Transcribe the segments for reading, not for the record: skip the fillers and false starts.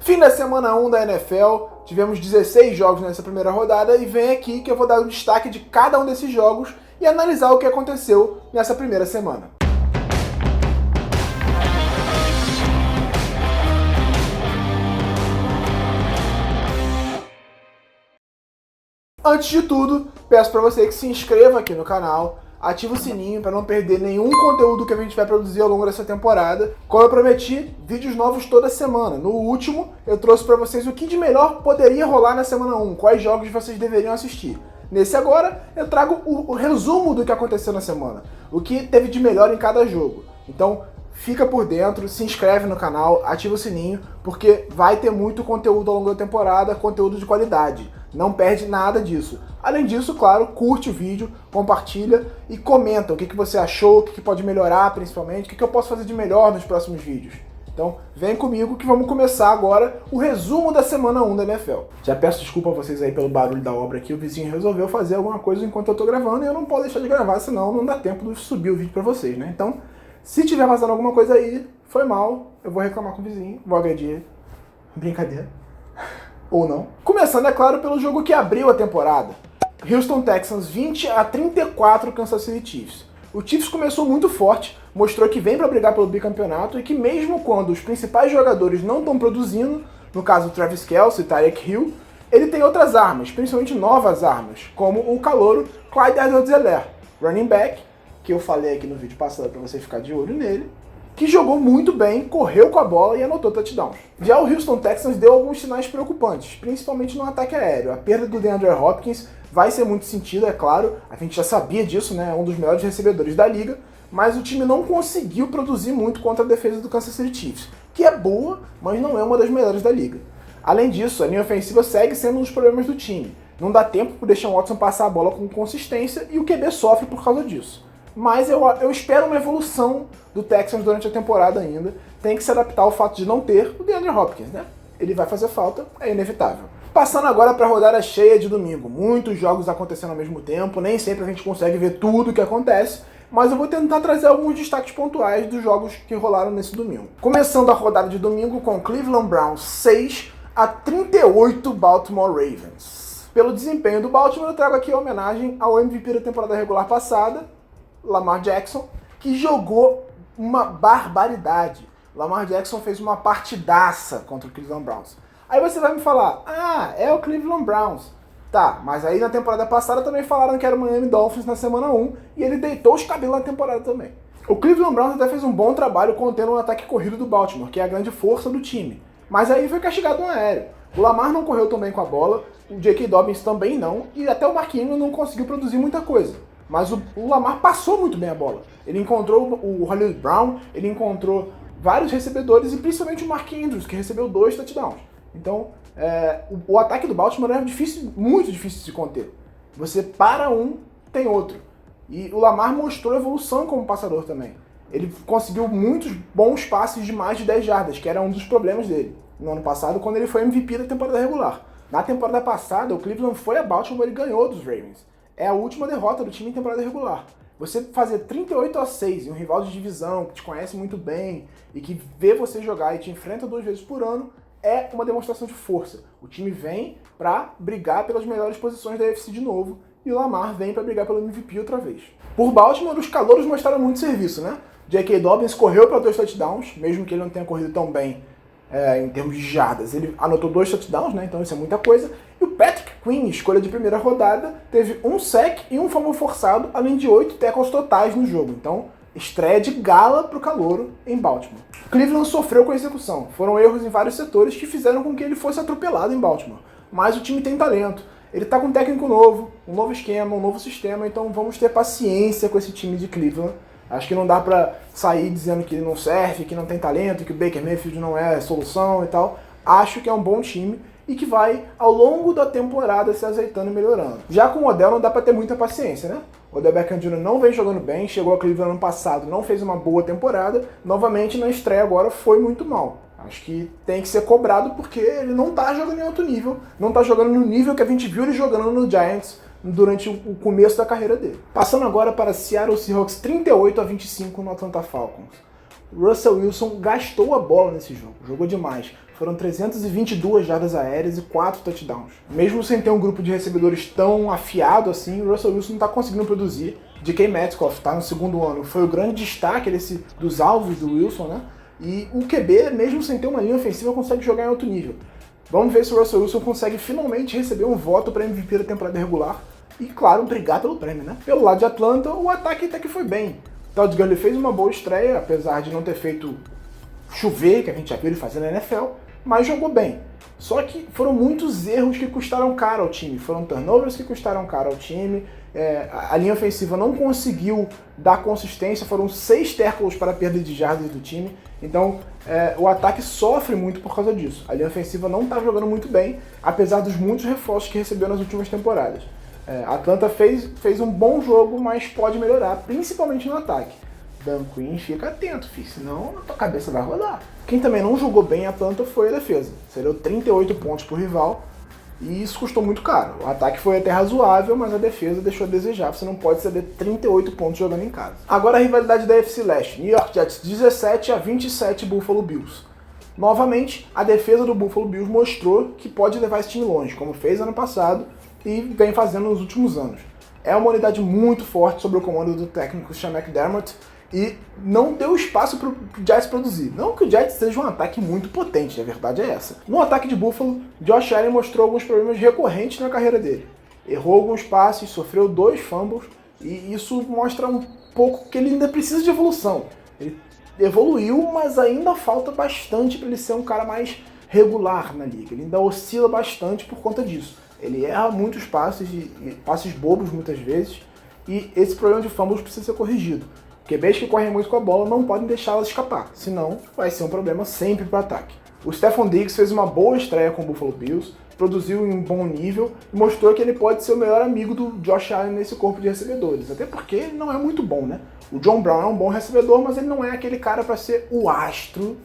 Fim da semana 1 da NFL, tivemos 16 jogos nessa primeira rodada e vem aqui que eu vou dar o destaque de cada um desses jogos e analisar o que aconteceu nessa primeira semana. Antes de tudo, peço para você que se inscreva aqui no canal, ative o sininho para não perder nenhum conteúdo que a gente vai produzir ao longo dessa temporada. Como eu prometi, vídeos novos toda semana. No último, eu trouxe para vocês o que de melhor poderia rolar na semana 1, quais jogos vocês deveriam assistir. Nesse agora, eu trago o resumo do que aconteceu na semana, o que teve de melhor em cada jogo. Então, fica por dentro, se inscreve no canal, ativa o sininho, porque vai ter muito conteúdo ao longo da temporada, conteúdo de qualidade. Não perde nada disso. Além disso, claro, curte o vídeo, compartilha e comenta o que você achou, o que pode melhorar principalmente, o que eu posso fazer de melhor nos próximos vídeos. Então, vem comigo que vamos começar agora o resumo da semana 1 da NFL. Já peço desculpa a vocês aí pelo barulho da obra aqui, o vizinho resolveu fazer alguma coisa enquanto eu tô gravando e eu não posso deixar de gravar, senão não dá tempo de subir o vídeo pra vocês, né? Então, se tiver vazando alguma coisa aí, foi mal, eu vou reclamar com o vizinho, vou agredir. Brincadeira. Ou não. Começando, é claro, pelo jogo que abriu a temporada. Houston Texans 20-34 Kansas City Chiefs. O Chiefs começou muito forte, mostrou que vem para brigar pelo bicampeonato e que mesmo quando os principais jogadores não estão produzindo, no caso Travis Kelce e Tyreek Hill, ele tem outras armas, principalmente novas armas, como o calouro Clyde Edwards-Helaire, running back, que eu falei aqui no vídeo passado para você ficar de olho nele, que jogou muito bem, correu com a bola e anotou touchdowns. Já o Houston Texans deu alguns sinais preocupantes, principalmente no ataque aéreo. A perda do DeAndre Hopkins vai ser muito sentida, é claro, a gente já sabia disso, né? É um dos melhores recebedores da liga, mas o time não conseguiu produzir muito contra a defesa do Kansas City Chiefs, que é boa, mas não é uma das melhores da liga. Além disso, a linha ofensiva segue sendo um dos problemas do time. Não dá tempo para o Deshaun Watson passar a bola com consistência e o QB sofre por causa disso. Mas eu espero uma evolução do Texans durante a temporada ainda. Tem que se adaptar ao fato de não ter o DeAndre Hopkins, né? Ele vai fazer falta, é inevitável. Passando agora para a rodada cheia de domingo. Muitos jogos acontecendo ao mesmo tempo, nem sempre a gente consegue ver tudo o que acontece, mas eu vou tentar trazer alguns destaques pontuais dos jogos que rolaram nesse domingo. Começando a rodada de domingo com Cleveland Browns 6-38 Baltimore Ravens. Pelo desempenho do Baltimore, eu trago aqui a homenagem ao MVP da temporada regular passada, Lamar Jackson, que jogou uma barbaridade. Lamar Jackson fez uma partidaça contra o Cleveland Browns. Aí você vai me falar, é o Cleveland Browns. Tá, mas aí na temporada passada também falaram que era o Miami Dolphins na semana 1 e ele deitou os cabelos na temporada também. O Cleveland Browns até fez um bom trabalho contendo o ataque corrido do Baltimore, que é a grande força do time. Mas aí foi castigado no aéreo. O Lamar não correu tão bem com a bola, o J.K. Dobbins também não, e até o Mark Ingram não conseguiu produzir muita coisa. Mas o Lamar passou muito bem a bola. Ele encontrou o Hollywood Brown, ele encontrou vários recebedores e principalmente o Mark Andrews, que recebeu 2 touchdowns. Então, o ataque do Baltimore é muito difícil de se conter. Você para um, tem outro. E o Lamar mostrou evolução como passador também. Ele conseguiu muitos bons passes de mais de 10 jardas, que era um dos problemas dele no ano passado, quando ele foi MVP da temporada regular. Na temporada passada, o Cleveland foi a Baltimore e ganhou dos Ravens. É a última derrota do time em temporada regular. Você fazer 38-6 em um rival de divisão que te conhece muito bem e que vê você jogar e te enfrenta 2 vezes por ano é uma demonstração de força. O time vem pra brigar pelas melhores posições da AFC de novo e o Lamar vem pra brigar pelo MVP outra vez. Por Baltimore, os calouros mostraram muito serviço, né? J.K. Dobbins correu para 2 touchdowns, mesmo que ele não tenha corrido tão bem em termos de jardas. Ele anotou 2 touchdowns, né? Então isso é muita coisa. E o Patrick Queen, escolha de primeira rodada, teve 1 sack e 1 fumble forçado, além de 8 tackles totais no jogo. Então, estreia de gala pro calouro em Baltimore. Cleveland sofreu com a execução. Foram erros em vários setores que fizeram com que ele fosse atropelado em Baltimore. Mas o time tem talento. Ele tá com um técnico novo, um novo esquema, um novo sistema, então vamos ter paciência com esse time de Cleveland. Acho que não dá pra sair dizendo que ele não serve, que não tem talento, que o Baker Mayfield não é solução e tal. Acho que é um bom time e que vai, ao longo da temporada, se azeitando e melhorando. Já com o Odell não dá pra ter muita paciência, né? O Odell Beckham Jr. não vem jogando bem, chegou a Cleveland ano passado, não fez uma boa temporada, novamente na estreia agora foi muito mal. Acho que tem que ser cobrado porque ele não tá jogando em alto nível, não tá jogando no nível que a gente viu ele jogando no Giants durante o começo da carreira dele. Passando agora para Seattle Seahawks 38-25 no Atlanta Falcons. Russell Wilson gastou a bola nesse jogo, jogou demais. Foram 322 jardas aéreas e 4 touchdowns. Mesmo sem ter um grupo de recebedores tão afiado assim, o Russell Wilson não está conseguindo produzir. DK Metcalf está no segundo ano, foi o grande destaque dos alvos do Wilson, né? E o QB, mesmo sem ter uma linha ofensiva, consegue jogar em alto nível. Vamos ver se o Russell Wilson consegue finalmente receber um voto para MVP da temporada regular e, claro, brigar pelo prêmio, né? Pelo lado de Atlanta, o ataque até que foi bem. Todd Gurley fez uma boa estreia, apesar de não ter feito chover, que a gente já viu ele fazer na NFL, mas jogou bem. Só que foram muitos erros que custaram caro ao time, foram turnovers que custaram caro ao time, a linha ofensiva não conseguiu dar consistência, foram 6 tackles para a perda de jardas do time, então o ataque sofre muito por causa disso. A linha ofensiva não está jogando muito bem, apesar dos muitos reforços que recebeu nas últimas temporadas. A Atlanta fez um bom jogo, mas pode melhorar, principalmente no ataque. Dan Quinn, fica atento, filho, senão a tua cabeça vai rodar. Quem também não jogou bem a Atlanta foi a defesa. Cedeu 38 pontos pro rival e isso custou muito caro. O ataque foi até razoável, mas a defesa deixou a desejar. Você não pode ceder 38 pontos jogando em casa. Agora a rivalidade da AFC Leste. New York Jets 17-27 Buffalo Bills. Novamente, a defesa do Buffalo Bills mostrou que pode levar esse time longe, como fez ano passado e vem fazendo nos últimos anos. É uma unidade muito forte sob o comando do técnico Sean McDermott, e não deu espaço para o Jets produzir. Não que o Jets seja um ataque muito potente, a verdade é essa. No ataque de Buffalo, Josh Allen mostrou alguns problemas recorrentes na carreira dele. Errou alguns passes, sofreu 2 fumbles, e isso mostra um pouco que ele ainda precisa de evolução. Ele evoluiu, mas ainda falta bastante para ele ser um cara mais regular na liga. Ele ainda oscila bastante por conta disso. Ele erra muitos passes, passes bobos muitas vezes, e esse problema de fumbles precisa ser corrigido. QBs que correm muito com a bola não podem deixá-la escapar, senão vai ser um problema sempre para o ataque. O Stephon Diggs fez uma boa estreia com o Buffalo Bills, produziu em um bom nível e mostrou que ele pode ser o melhor amigo do Josh Allen nesse corpo de recebedores, até porque ele não é muito bom, né? O John Brown é um bom recebedor, mas ele não é aquele cara para ser o astro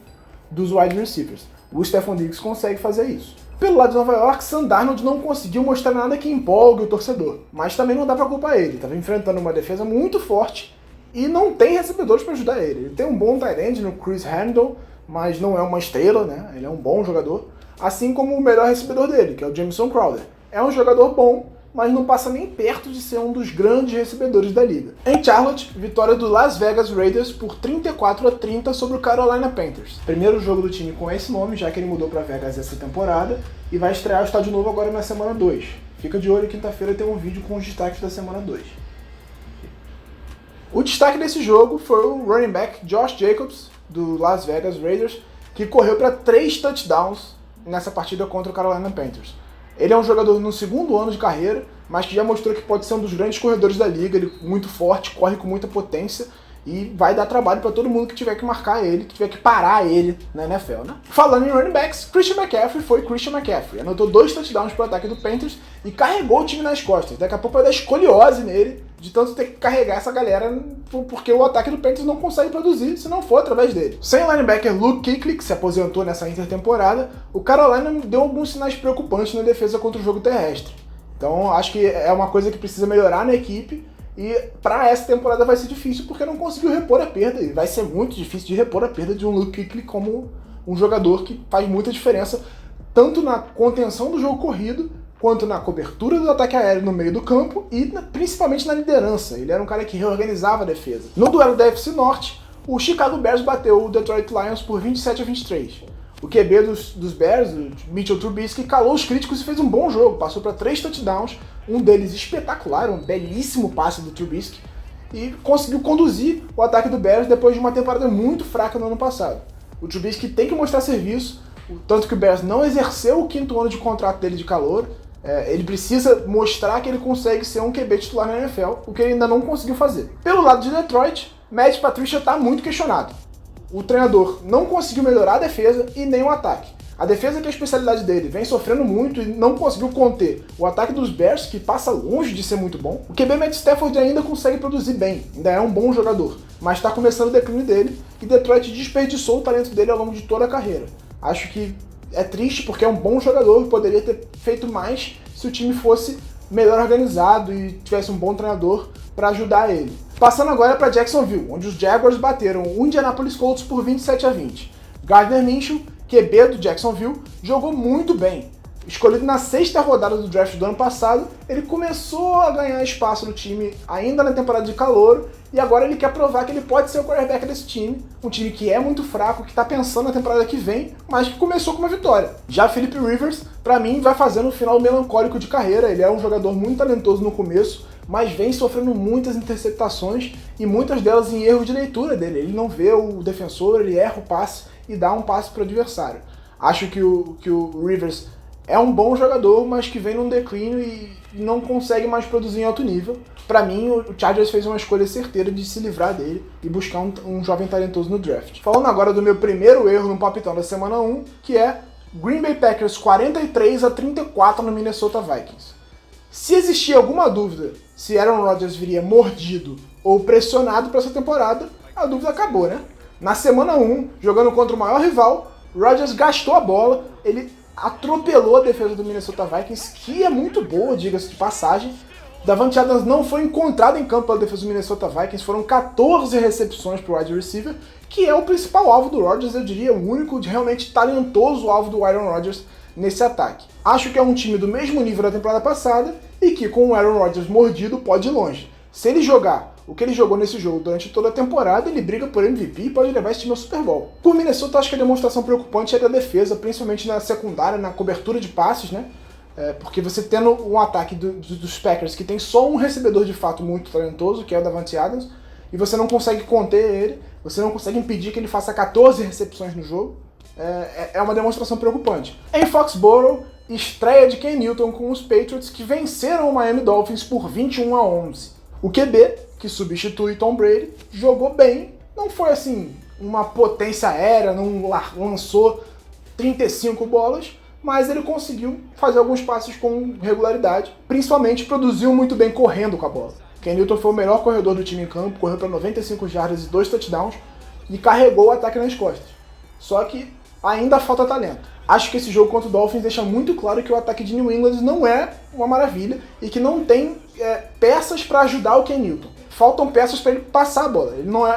dos wide receivers. O Stephon Diggs consegue fazer isso. Pelo lado de Nova York, Sam Darnold não conseguiu mostrar nada que empolgue o torcedor, mas também não dá para culpar ele, estava enfrentando uma defesa muito forte e não tem recebedores para ajudar ele. Ele tem um bom tight end no Chris Herndon, mas não é uma estrela, né? Ele é um bom jogador, assim como o melhor recebedor dele, que é o Jamison Crowder. É um jogador bom, mas não passa nem perto de ser um dos grandes recebedores da liga. Em Charlotte, vitória do Las Vegas Raiders por 34-30 sobre o Carolina Panthers. Primeiro jogo do time com esse nome, já que ele mudou para Vegas essa temporada, e vai estrear o estádio novo agora na semana 2. Fica de olho, quinta-feira tem um vídeo com os destaques da semana 2. O destaque desse jogo foi o running back Josh Jacobs, do Las Vegas Raiders, que correu para 3 touchdowns nessa partida contra o Carolina Panthers. Ele é um jogador no segundo ano de carreira, mas que já mostrou que pode ser um dos grandes corredores da liga. Ele é muito forte, corre com muita potência e vai dar trabalho para todo mundo que tiver que marcar ele, que tiver que parar ele na NFL, né? Falando em running backs, Christian McCaffrey foi Christian McCaffrey. Anotou 2 touchdowns para o ataque do Panthers e carregou o time nas costas. Daqui a pouco vai dar escoliose nele, de tanto ter que carregar essa galera, porque o ataque do Panthers não consegue produzir se não for através dele. Sem o linebacker Luke Kuechly, que se aposentou nessa intertemporada, o Carolina deu alguns sinais preocupantes na defesa contra o jogo terrestre. Então acho que é uma coisa que precisa melhorar na equipe, e para essa temporada vai ser difícil porque não conseguiu repor a perda, e vai ser muito difícil de repor a perda de um Luke Kuechly como um jogador que faz muita diferença, tanto na contenção do jogo corrido, quanto na cobertura do ataque aéreo no meio do campo e principalmente na liderança. Ele era um cara que reorganizava a defesa. No duelo da AFC Norte, o Chicago Bears bateu o Detroit Lions por 27-23. O QB dos Bears, o Mitchell Trubisky, calou os críticos e fez um bom jogo. Passou para 3 touchdowns, um deles espetacular, um belíssimo passe do Trubisky, e conseguiu conduzir o ataque do Bears depois de uma temporada muito fraca no ano passado. O Trubisky tem que mostrar serviço, tanto que o Bears não exerceu o 5º ano de contrato dele de calouro. Ele precisa mostrar que ele consegue ser um QB titular na NFL, o que ele ainda não conseguiu fazer. Pelo lado de Detroit, Matt Patricia está muito questionado. O treinador não conseguiu melhorar a defesa e nem o ataque. A defesa, que é a especialidade dele, vem sofrendo muito e não conseguiu conter o ataque dos Bears, que passa longe de ser muito bom. O QB Matt Stafford ainda consegue produzir bem, ainda é um bom jogador, mas está começando o declínio dele e Detroit desperdiçou o talento dele ao longo de toda a carreira. Acho que é triste porque é um bom jogador, poderia ter feito mais se o time fosse melhor organizado e tivesse um bom treinador para ajudar ele. Passando agora para Jacksonville, onde os Jaguars bateram o Indianapolis Colts por 27-20. Gardner Minshew QB do Jacksonville, jogou muito bem. Escolhido na 6ª rodada do draft do ano passado, ele começou a ganhar espaço no time ainda na temporada de calouro, e agora ele quer provar que ele pode ser o quarterback desse time, um time que é muito fraco, que está pensando na temporada que vem, mas que começou com uma vitória. Já Philip Rivers, para mim, vai fazendo um final melancólico de carreira. Ele é um jogador muito talentoso no começo, mas vem sofrendo muitas interceptações e muitas delas em erro de leitura dele. Ele não vê o defensor, ele erra o passe e dá um passe para o adversário. Acho que o Rivers é um bom jogador, mas que vem num declínio e não consegue mais produzir em alto nível. Para mim, o Chargers fez uma escolha certeira de se livrar dele e buscar um jovem talentoso no draft. Falando agora do meu primeiro erro no palpitão da semana 1, que é Green Bay Packers 43-34 no Minnesota Vikings. Se existia alguma dúvida se Aaron Rodgers viria mordido ou pressionado para essa temporada, a dúvida acabou, né? Na semana 1, jogando contra o maior rival, Rodgers gastou a bola, ele atropelou a defesa do Minnesota Vikings, que é muito boa, diga-se de passagem. Davante Adams não foi encontrado em campo pela defesa do Minnesota Vikings, foram 14 recepções para o wide receiver, que é o principal alvo do Rodgers, eu diria, o único realmente talentoso alvo do Aaron Rodgers nesse ataque. Acho que é um time do mesmo nível da temporada passada e que com o Aaron Rodgers mordido pode ir longe. Se ele jogar o que ele jogou nesse jogo durante toda a temporada, ele briga por MVP e pode levar esse time ao Super Bowl. Por Minnesota, acho que a demonstração preocupante é da defesa, principalmente na secundária, na cobertura de passes, né? Porque você tendo um ataque dos Packers que tem só um recebedor de fato muito talentoso, que é o Davante Adams, e você não consegue conter ele, você não consegue impedir que ele faça 14 recepções no jogo, é uma demonstração preocupante. Em Foxborough, estreia de Ken Newton com os Patriots, que venceram o Miami Dolphins por 21-11. O QB, que substitui Tom Brady, jogou bem, não foi assim uma potência aérea, não lançou 35 bolas, mas ele conseguiu fazer alguns passes com regularidade, principalmente produziu muito bem correndo com a bola. Ken Newton foi o melhor corredor do time em campo, correu para 95 jardas e 2 touchdowns e carregou o ataque nas costas. Só que ainda falta talento. Acho que esse jogo contra o Dolphins deixa muito claro que o ataque de New England não é uma maravilha e que não tem peças para ajudar o Ken Newton. Faltam peças para ele passar a bola.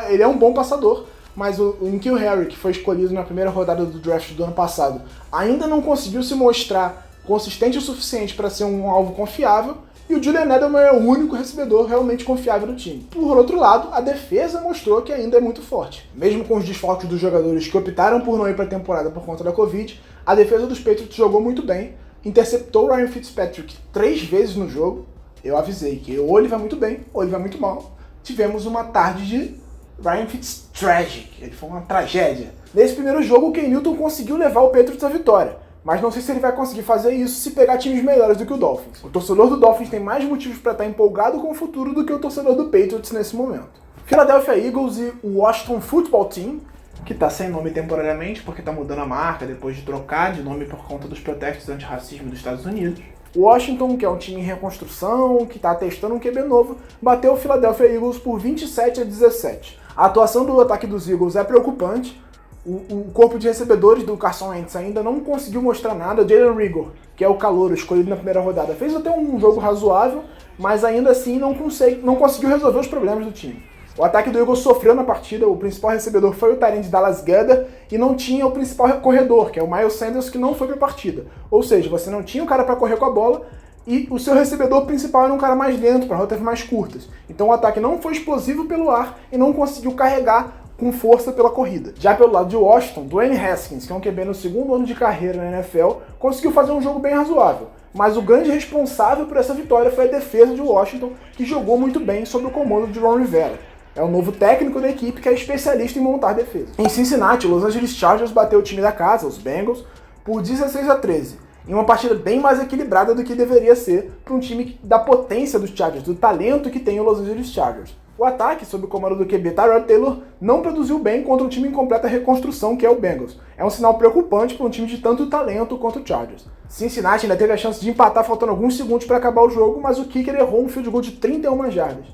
Ele é um bom passador, mas o N'Keal Harry, que foi escolhido na primeira rodada do draft do ano passado, ainda não conseguiu se mostrar consistente o suficiente para ser um alvo confiável, e o Julian Edelman é o único recebedor realmente confiável do time. Por outro lado, a defesa mostrou que ainda é muito forte. Mesmo com os desfalques dos jogadores que optaram por não ir para a temporada por conta da Covid, a defesa dos Patriots jogou muito bem, interceptou o Ryan Fitzpatrick 3 vezes no jogo. Eu avisei que ou ele vai muito bem, ou ele vai muito mal. Tivemos uma tarde de Ryan Fitztragic, ele foi uma tragédia. Nesse primeiro jogo, o Ken Newton conseguiu levar o Patriots à vitória, mas não sei se ele vai conseguir fazer isso se pegar times melhores do que o Dolphins. O torcedor do Dolphins tem mais motivos para estar empolgado com o futuro do que o torcedor do Patriots nesse momento. Philadelphia Eagles e o Washington Football Team, que está sem nome temporariamente porque está mudando a marca depois de trocar de nome por conta dos protestos antirracismo dos Estados Unidos. O Washington, que é um time em reconstrução, que está testando um QB novo, bateu o Philadelphia Eagles por 27-17. A atuação do ataque dos Eagles é preocupante. O corpo de recebedores do Carson Wentz ainda não conseguiu mostrar nada. Jalen Reagor, que é o calouro escolhido na primeira rodada, fez até um jogo razoável, mas ainda assim não conseguiu resolver os problemas do time. O ataque do Eagles sofreu na partida, o principal recebedor foi o tight end Dallas Goedert e não tinha o principal corredor, que é o Miles Sanders, que não foi para a partida. Ou seja, você não tinha o cara para correr com a bola e o seu recebedor principal era um cara mais lento, para rotas mais curtas. Então o ataque não foi explosivo pelo ar e não conseguiu carregar com força pela corrida. Já pelo lado de Washington, Dwayne Haskins, que é um QB no segundo ano de carreira na NFL, conseguiu fazer um jogo bem razoável. Mas o grande responsável por essa vitória foi a defesa de Washington, que jogou muito bem sob o comando de Ron Rivera. É o novo técnico da equipe que é especialista em montar defesa. Em Cincinnati, o Los Angeles Chargers bateu o time da casa, os Bengals, por 16-13, em uma partida bem mais equilibrada do que deveria ser para um time da potência dos Chargers, do talento que tem o Los Angeles Chargers. O ataque, sob o comando do QB Tyrod Taylor, não produziu bem contra um time em completa reconstrução que é o Bengals. É um sinal preocupante para um time de tanto talento quanto o Chargers. Cincinnati ainda teve a chance de empatar faltando alguns segundos para acabar o jogo, mas o kicker errou um field goal de 31 jardas.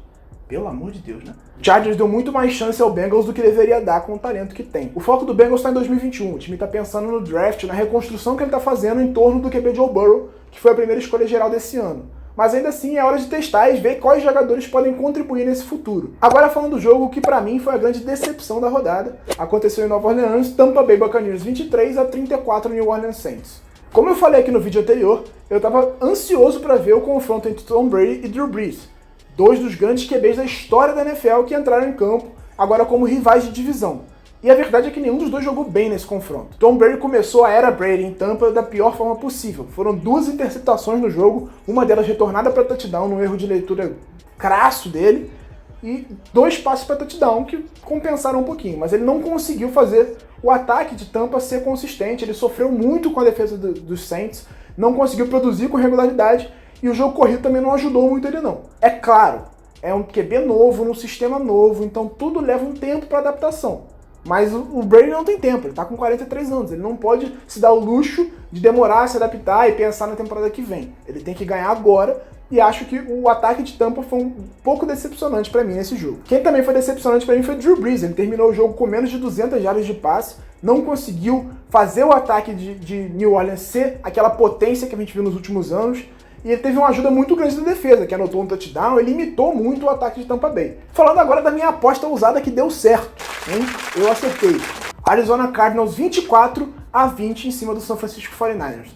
Pelo amor de Deus, né? O Chargers deu muito mais chance ao Bengals do que deveria dar com o talento que tem. O foco do Bengals está em 2021. O time está pensando no draft, na reconstrução que ele está fazendo em torno do QB Joe Burrow, que foi a primeira escolha geral desse ano. mas ainda assim é hora de testar e ver quais jogadores podem contribuir nesse futuro. Agora falando do jogo, que pra mim foi a grande decepção da rodada, aconteceu em Nova Orleans, Tampa Bay Buccaneers 23-34 New Orleans Saints. Como eu falei aqui no vídeo anterior, eu estava ansioso para ver o confronto entre Tom Brady e Drew Brees, dois dos grandes QBs da história da NFL que entraram em campo, agora como rivais de divisão. E a verdade é que nenhum dos dois jogou bem nesse confronto. Tom Brady começou a era Brady em Tampa da pior forma possível. Foram 2 interceptações no jogo, uma delas retornada para touchdown num erro de leitura crasso dele, e 2 passes para touchdown que compensaram um pouquinho, mas ele não conseguiu fazer o ataque de Tampa ser consistente. Ele sofreu muito com a defesa dos Saints, não conseguiu produzir com regularidade, e o jogo corrido também não ajudou muito ele não. É claro, é um QB novo, num sistema novo, então tudo leva um tempo para adaptação. Mas o Brady não tem tempo, ele tá com 43 anos, ele não pode se dar o luxo de demorar a se adaptar e pensar na temporada que vem. Ele tem que ganhar agora, e acho que o ataque de Tampa foi um pouco decepcionante pra mim nesse jogo. Quem também foi decepcionante pra mim foi o Drew Brees. Ele terminou o jogo com menos de 200 jardas de passe, não conseguiu fazer o ataque de New Orleans ser aquela potência que a gente viu nos últimos anos, e ele teve uma ajuda muito grande da defesa, que anotou um touchdown, ele limitou muito o ataque de Tampa Bay. Falando agora da minha aposta ousada que deu certo, hein? Eu acertei. Arizona Cardinals 24-20 em cima do San Francisco 49ers.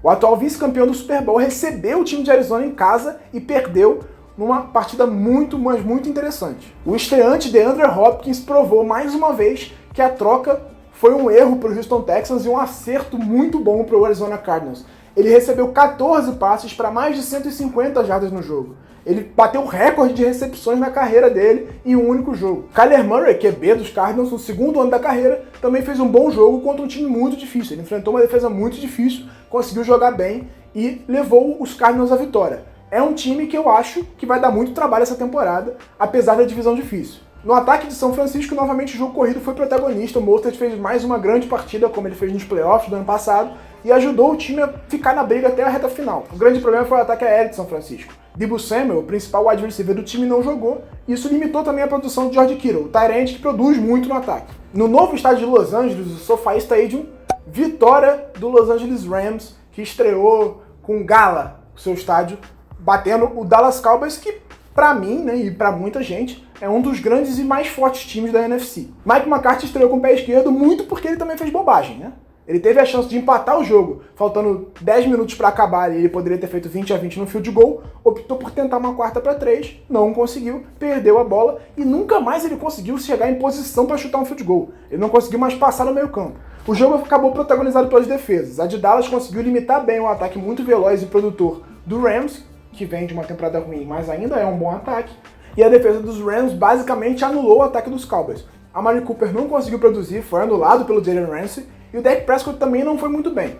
O atual vice-campeão do Super Bowl recebeu o time de Arizona em casa e perdeu numa partida muito, mas muito interessante. O estreante DeAndre Hopkins provou mais uma vez que a troca foi um erro para o Houston Texans e um acerto muito bom para o Arizona Cardinals. Ele recebeu 14 passes para mais de 150 jardas no jogo. Ele bateu o recorde de recepções na carreira dele em um único jogo. Kyler Murray, QB dos Cardinals, no segundo ano da carreira, também fez um bom jogo contra um time muito difícil. Ele enfrentou uma defesa muito difícil, conseguiu jogar bem e levou os Cardinals à vitória. É um time que eu acho que vai dar muito trabalho essa temporada, apesar da divisão difícil. No ataque de São Francisco, novamente o jogo corrido foi protagonista. O Mostert fez mais uma grande partida, como ele fez nos playoffs do ano passado, e ajudou o time a ficar na briga até a reta final. O grande problema foi o ataque aéreo de São Francisco. Deebo Samuel, o principal wide receiver do time, não jogou, e isso limitou também a produção de George Kittle, o tight end que produz muito no ataque. No novo estádio de Los Angeles, o SoFi Stadium, vitória do Los Angeles Rams, que estreou com gala o seu estádio, batendo o Dallas Cowboys, que pra mim, né, e pra muita gente, é um dos grandes e mais fortes times da NFC. Mike McCarthy estreou com o pé esquerdo muito porque ele também fez bobagem, né? Ele teve a chance de empatar o jogo, faltando 10 minutos para acabar, e ele poderia ter feito 20-20 no field goal, optou por tentar uma 4-3, não conseguiu, perdeu a bola, e nunca mais ele conseguiu chegar em posição para chutar um field goal. Ele não conseguiu mais passar no meio campo. O jogo acabou protagonizado pelas defesas. A de Dallas conseguiu limitar bem o ataque muito veloz e produtor do Rams, que vem de uma temporada ruim, mas ainda é um bom ataque, e a defesa dos Rams basicamente anulou o ataque dos Cowboys. A Mari Cooper não conseguiu produzir, foi anulado pelo Jalen Ramsey, e o Dak Prescott também não foi muito bem.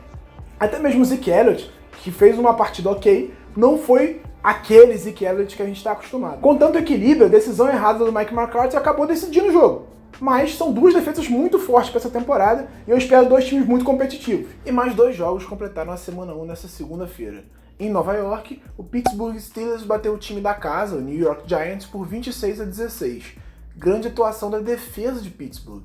Até mesmo o Zeke Elliott, que fez uma partida ok, não foi aquele Zeke Elliott que a gente está acostumado. Com tanto equilíbrio, a decisão errada do Mike McCarthy acabou decidindo o jogo. Mas são 2 defesas muito fortes para essa temporada, e eu espero 2 times muito competitivos. E mais 2 jogos completaram a semana 1 nessa segunda-feira. Em Nova York, o Pittsburgh Steelers bateu o time da casa, o New York Giants, por 26-16. Grande atuação da defesa de Pittsburgh.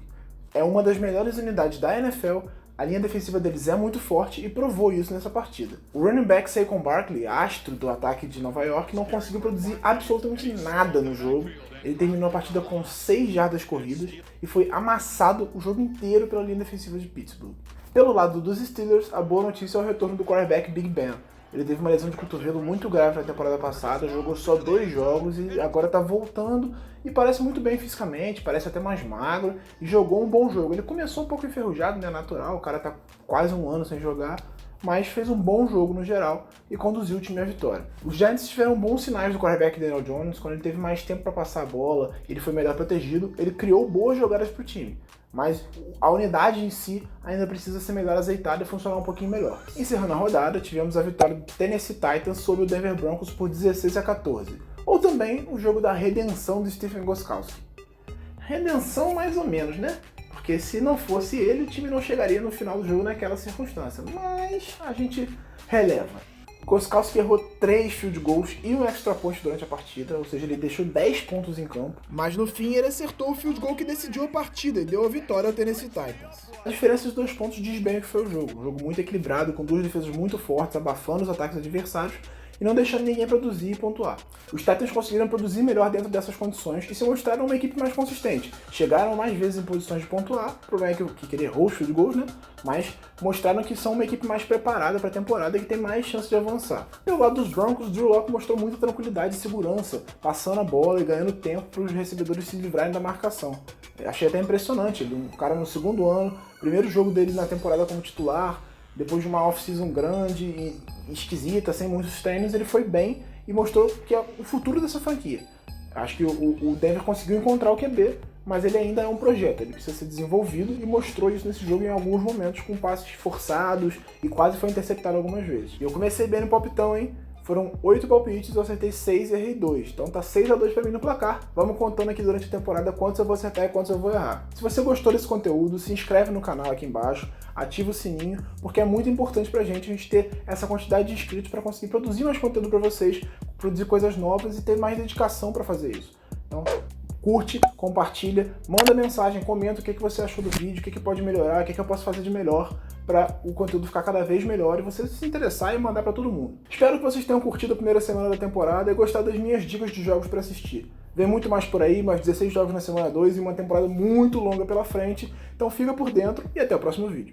É uma das melhores unidades da NFL, a linha defensiva deles é muito forte e provou isso nessa partida. O running back Saquon Barkley, astro do ataque de Nova York, não conseguiu produzir absolutamente nada no jogo. Ele terminou a partida com 6 jardas corridas e foi amassado o jogo inteiro pela linha defensiva de Pittsburgh. Pelo lado dos Steelers, a boa notícia é o retorno do quarterback Big Ben. Ele teve uma lesão de cotovelo muito grave na temporada passada, jogou só 2 jogos e agora tá voltando e parece muito bem fisicamente, parece até mais magro e jogou um bom jogo. Ele começou um pouco enferrujado, né, natural, o cara tá quase um ano sem jogar, mas fez um bom jogo no geral e conduziu o time à vitória. Os Giants tiveram bons sinais do quarterback Daniel Jones, quando ele teve mais tempo para passar a bola, ele foi melhor protegido, ele criou boas jogadas pro time. Mas a unidade em si ainda precisa ser melhor azeitada e funcionar um pouquinho melhor. Encerrando a rodada, tivemos a vitória do Tennessee Titans sobre o Denver Broncos por 16-14. Ou também o jogo da redenção do Stephen Gostkowski. Redenção mais ou menos, né? Porque se não fosse ele, o time não chegaria no final do jogo naquela circunstância. Mas a gente releva. Gostkowski errou 3 field goals e um extra point durante a partida, ou seja, ele deixou 10 pontos em campo. Mas no fim ele acertou o field goal que decidiu a partida e deu a vitória ao Tennessee Titans. A diferença dos 2 pontos diz bem o que foi o jogo. Um jogo muito equilibrado, com 2 defesas muito fortes, abafando os ataques adversários, e não deixando ninguém produzir e pontuar. Os Titans conseguiram produzir melhor dentro dessas condições e se mostraram uma equipe mais consistente. Chegaram mais vezes em posições de pontuar, o problema é que querer errou os field goals, né? Mas mostraram que são uma equipe mais preparada para a temporada e que tem mais chance de avançar. Pelo lado dos Broncos, Drew Lock mostrou muita tranquilidade e segurança, passando a bola e ganhando tempo para os recebedores se livrarem da marcação. Eu achei até impressionante, um cara no segundo ano, primeiro jogo dele na temporada como titular, depois de uma off-season grande e esquisita, sem muitos treinos, ele foi bem e mostrou que é o futuro dessa franquia. Acho que o Denver conseguiu encontrar o QB, mas ele ainda é um projeto, ele precisa ser desenvolvido e mostrou isso nesse jogo em alguns momentos com passes forçados e quase foi interceptado algumas vezes. E eu comecei bem no palpitão, hein? Foram 8 palpites, eu acertei 6 e errei 2. Então tá 6-2 pra mim no placar. Vamos contando aqui durante a temporada quantos eu vou acertar e quantos eu vou errar. Se você gostou desse conteúdo, se inscreve no canal aqui embaixo, ativa o sininho, porque é muito importante pra gente ter essa quantidade de inscritos para conseguir produzir mais conteúdo pra vocês, produzir coisas novas e ter mais dedicação pra fazer isso. Então, curte, compartilha, manda mensagem, comenta o que você achou do vídeo, o que pode melhorar, o que eu posso fazer de melhor para o conteúdo ficar cada vez melhor e você se interessar e mandar para todo mundo. Espero que vocês tenham curtido a primeira semana da temporada e gostado das minhas dicas de jogos para assistir. Vem muito mais por aí, mais 16 jogos na semana 2 e uma temporada muito longa pela frente, então fica por dentro e até o próximo vídeo.